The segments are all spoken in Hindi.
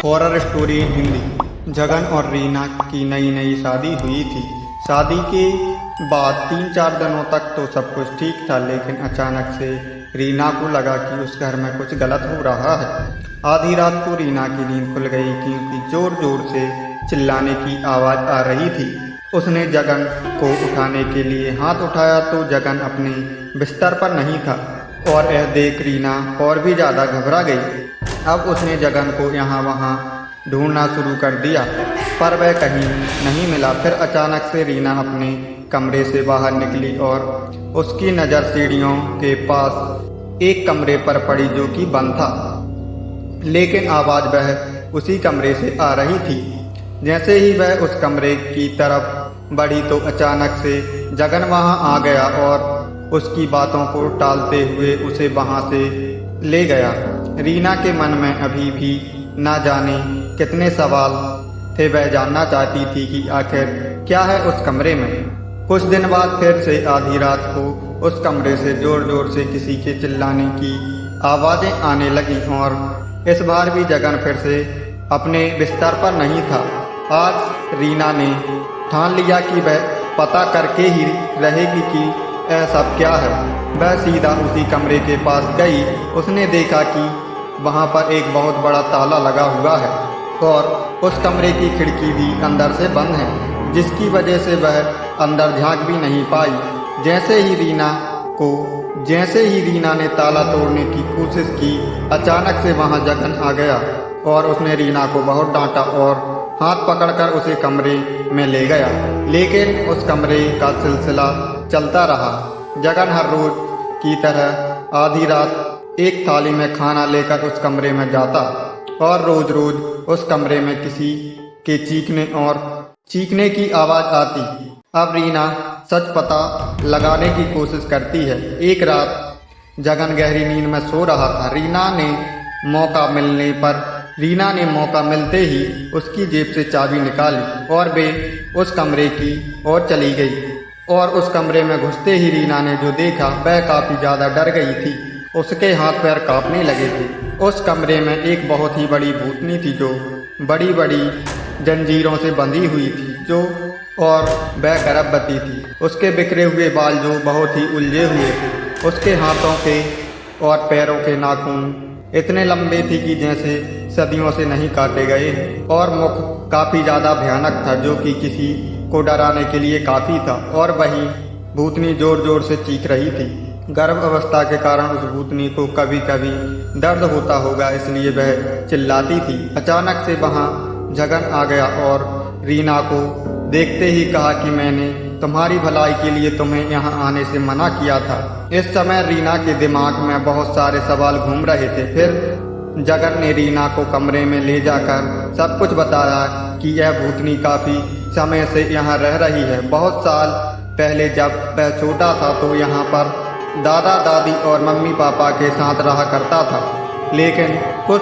Horror story in Hindi. Jagan और रीना की नई नई शादी हुई थी। शादी के बाद 3-4 दिनों तक तो सब कुछ ठीक था, लेकिन अचानक से रीना को लगा कि उस घर में कुछ गलत हो रहा है। आधी रात को रीना की नींद खुल गई क्योंकि जोर जोर से चिल्लाने की आवाज़ आ रही थी। उसने जगन को उठाने के लिए हाथ उठाया तो जगन अपने बिस्तर पर नहीं था और यह देख रीना और भी ज़्यादा घबरा गई। अब उसने जगन को यहाँ वहाँ ढूंढना शुरू कर दिया, पर वह कहीं नहीं मिला। फिर अचानक से रीना अपने कमरे से बाहर निकली और उसकी नज़र सीढ़ियों के पास एक कमरे पर पड़ी जो कि बंद था, लेकिन आवाज़ वह उसी कमरे से आ रही थी। जैसे ही वह उस कमरे की तरफ बढ़ी तो अचानक से जगन वहाँ आ गया और उसकी बातों को टालते हुए उसे वहाँ से ले गया। रीना के मन में अभी भी ना जाने कितने सवाल थे। वह जानना चाहती थी कि आखिर क्या है उस कमरे में। कुछ दिन बाद फिर से आधी रात को उस कमरे से जोर जोर से किसी के चिल्लाने की आवाज़ें आने लगी और इस बार भी जगन फिर से अपने बिस्तर पर नहीं था। आज रीना ने ठान लिया कि वह पता करके ही रहेगी कि यह सब क्या है। वह सीधा उसी कमरे के पास गई। उसने देखा कि वहाँ पर एक बहुत बड़ा ताला लगा हुआ है और उस कमरे की खिड़की भी अंदर से बंद है, जिसकी वजह से वह अंदर झांक भी नहीं पाई। जैसे ही रीना ने ताला तोड़ने की कोशिश की, अचानक से वहाँ जगन आ गया और उसने रीना को बहुत डांटा और हाथ पकड़कर उसे कमरे में ले गया। लेकिन उस कमरे का सिलसिला चलता रहा। जगन हर रोज की तरह आधी रात एक थाली में खाना लेकर उस कमरे में जाता और रोज रोज उस कमरे में किसी के चीखने की आवाज़ आती। अब रीना सच पता लगाने की कोशिश करती है। एक रात जगन गहरी नींद में सो रहा था। रीना ने मौका मिलते ही उसकी जेब से चाबी निकाली और वे उस कमरे की ओर चली गई। और उस कमरे में घुसते ही रीना ने जो देखा वह काफ़ी ज़्यादा डर गई थी। उसके हाथ पैर कांपने लगे थे। उस कमरे में एक बहुत ही बड़ी भूतनी थी जो बड़ी बड़ी जंजीरों से बंधी हुई थी और वह गर्भवती थी। उसके बिखरे हुए बाल जो बहुत ही उलझे हुए थे। उसके हाथों के और पैरों के नाखून इतने लंबे थे कि जैसे सदियों से नहीं काटे गए, और मुख काफ़ी ज़्यादा भयानक था जो कि किसी को डराने के लिए काफ़ी था। और वही भूतनी जोर जोर से चीख रही थी। गर्भ अवस्था के कारण उस भूतनी को कभी कभी दर्द होता होगा, इसलिए वह चिल्लाती थी। अचानक से वहाँ जगन आ गया और रीना को देखते ही कहा कि मैंने तुम्हारी भलाई के लिए तुम्हें यहाँ आने से मना किया था। इस समय रीना के दिमाग में बहुत सारे सवाल घूम रहे थे। फिर जगन ने रीना को कमरे में ले जाकर सब कुछ बताया कि यह भूतनी काफ़ी समय से यहाँ रह रही है। बहुत साल पहले जब वह छोटा था तो यहाँ पर दादा दादी और मम्मी पापा के साथ रहा करता था, लेकिन कुछ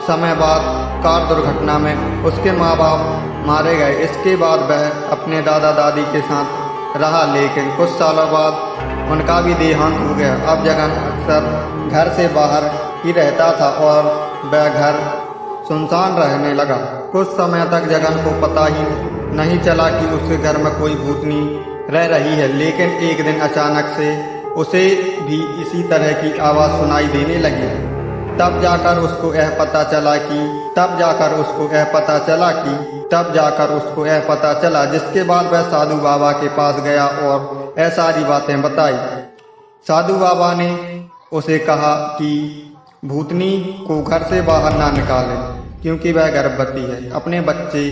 समय बाद कार दुर्घटना में उसके माँ बाप मारे गए। इसके बाद वह अपने दादा दादी के साथ रहा, लेकिन कुछ सालों बाद उनका भी देहांत हो गया। अब जगन अक्सर घर से बाहर ही रहता था और वह घर सुनसान रहने लगा। कुछ समय तक जगन को पता ही नहीं चला कि उसके घर में कोई भूतनी रह रही है, लेकिन एक दिन अचानक से उसे भी इसी तरह की आवाज़ सुनाई देने लगी। तब जाकर उसको यह पता चला जिसके बाद वह साधु बाबा के पास गया और यह सारी बातें बताई। साधु बाबा ने उसे कहा कि भूतनी को घर से बाहर ना निकाले क्योंकि वह गर्भवती है। अपने बच्चे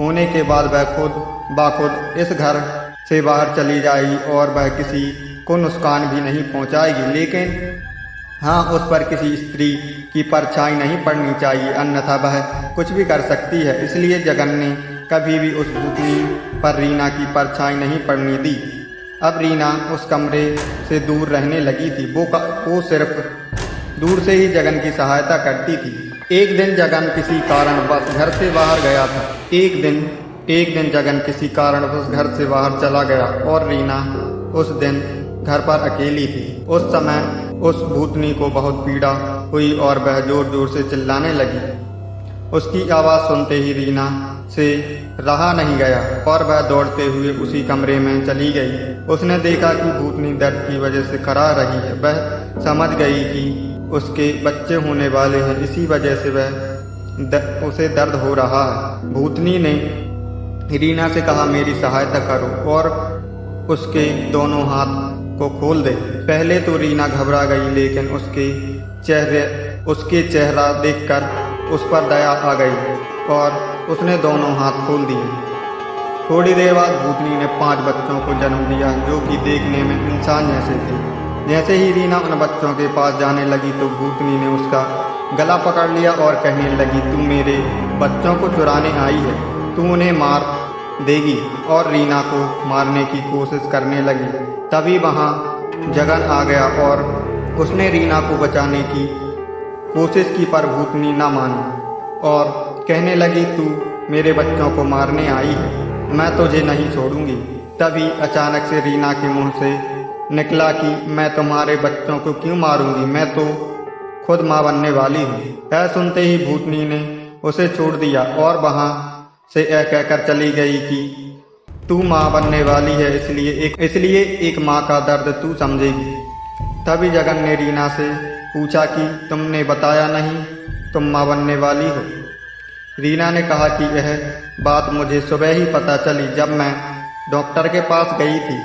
होने के बाद वह खुद इस घर से बाहर चली जाएगी और वह किसी को नुकसान भी नहीं पहुंचाएगी, लेकिन हाँ, उस पर किसी स्त्री की परछाई नहीं पड़नी चाहिए, अन्यथा वह कुछ भी कर सकती है। इसलिए जगन ने कभी भी उस भूतनी पर रीना की परछाई नहीं पड़ने दी। अब रीना उस कमरे से दूर रहने लगी थी। वो सिर्फ दूर से ही जगन की सहायता करती थी। एक दिन जगन किसी कारणवश घर से बाहर गया था। एक दिन जगन किसी कारणवश घर से बाहर चला गया और रीना उस दिन घर पर अकेली थी। उस समय उस भूतनी को बहुत पीड़ा हुई और वह जोर जोर से चिल्लाने लगी। उसकी आवाज़ सुनते ही रीना से रहा नहीं गया और वह दौड़ते हुए उसी कमरे में चली गई। उसने देखा कि भूतनी दर्द की वजह से करा रही है। वह समझ गई कि उसके बच्चे होने वाले हैं, इसी वजह से उसे दर्द हो रहा है। भूतनी ने रीना से कहा, मेरी सहायता करो और उसके दोनों हाथ को खोल दे। पहले तो रीना घबरा गई, लेकिन उसके चेहरा देखकर उस पर दया आ गई और उसने दोनों हाथ खोल दिए। थोड़ी देर बाद भूतनी ने 5 बच्चों को जन्म दिया, जो कि देखने में इंसान जैसे थे। जैसे ही रीना उन बच्चों के पास जाने लगी तो भूतनी ने उसका गला पकड़ लिया और कहने लगी, तू मेरे बच्चों को चुराने आई है, तू उन्हें मार देगी। और रीना को मारने की कोशिश करने लगी। तभी वहाँ जगन आ गया और उसने रीना को बचाने की कोशिश की, पर भूतनी न मानी और कहने लगी, तू मेरे बच्चों को मारने आई है, मैं तुझे नहीं छोड़ूंगी। तभी अचानक से रीना के मुंह से निकला कि मैं तुम्हारे बच्चों को क्यों मारूंगी, मैं तो खुद माँ बनने वाली हूँ। यह सुनते ही भूतनी ने उसे छोड़ दिया और वहाँ से यह कहकर चली गई कि तू माँ बनने वाली है, इसलिए एक माँ का दर्द तू समझेगी। तभी जगन ने रीना से पूछा कि तुमने बताया नहीं तुम माँ बनने वाली हो। रीना ने कहा कि यह बात मुझे सुबह ही पता चली, जब मैं डॉक्टर के पास गई थी।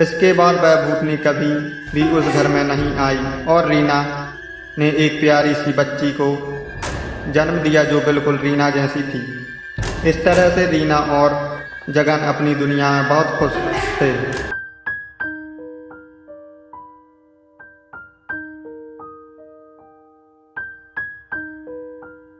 इसके बाद वह भूतनी कभी भी उस घर में नहीं आई और रीना ने एक प्यारी सी बच्ची को जन्म दिया, जो बिल्कुल रीना जैसी थी। इस तरह से रीना और जगन अपनी दुनिया में बहुत खुश थे।